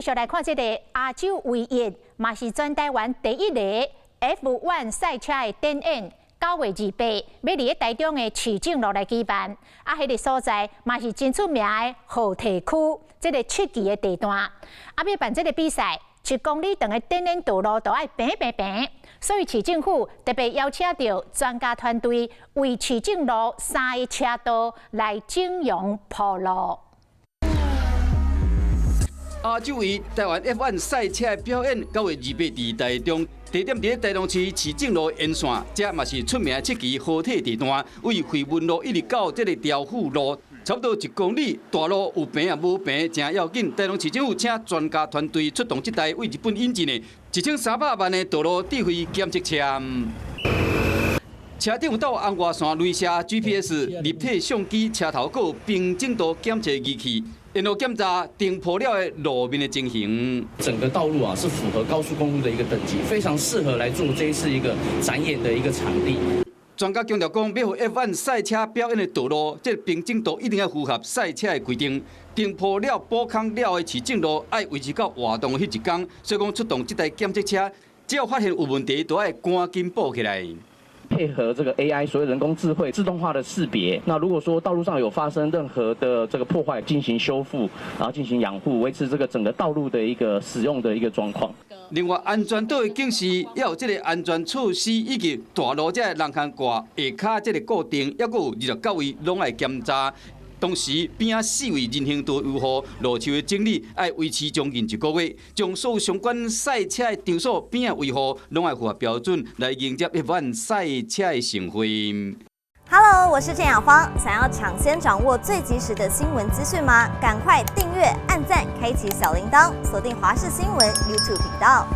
续来看这个亚洲唯一，嘛是全台湾第一个 F1 赛车的展演。9月28，要伫台中的市政路来举办。迄个所在嘛是真出名的河堤区，这个7期的地段。要办这个比赛，1公里长的展演道路都爱平。所以市政府特别邀请到专家团队，为市政路3个车道来整容铺路。亚洲唯一台湾 F1 赛车表演9月28伫台中，地点伫台中市市政路沿线，这嘛是出名的7期河堤地段，为惠民路一直到这个调布路，差不多1公里，大路有平也无平，真要紧。台中市政府请专家团队出动这台为日本引进的1300万的道路智慧监测车。车顶有到红外线雷射 GPS 立体相机，车头还有平整度检测仪器，然后检查定铺了的路面的情形。整个道路是符合高速公路的一个等级，非常适合来做这一次一个展演的一个场地。专家强调讲，要予 F1 赛车表演的道路，这平整度一定要符合赛车的规定。定铺了补空了的市政路，要维持到活动的迄一天。所以讲出动这台检测车，只要发现有问题，都要赶紧补起来。配合这个 AI 所谓人工智慧自动化的识别，那如果说道路上有发生任何的这个破坏，进行修复，然后进行养护，维持这个整个道路的一个使用的一个状况。另外，安全岛的警示要有这个安全措施，以及大路这个人行挂下骹这个固定，还佫有29位拢来检查。同时，边仔4位人行道优护路树的整理，要维持将近1个月，将所有相关赛车的场所边仔维护，拢要符合标准来迎接F1赛车的盛会。Hello， 我是郑雅芳。想要抢先掌握最及时的新闻资讯吗？赶快订阅、按赞、开启小铃铛，锁定华视新闻 YouTube 频道。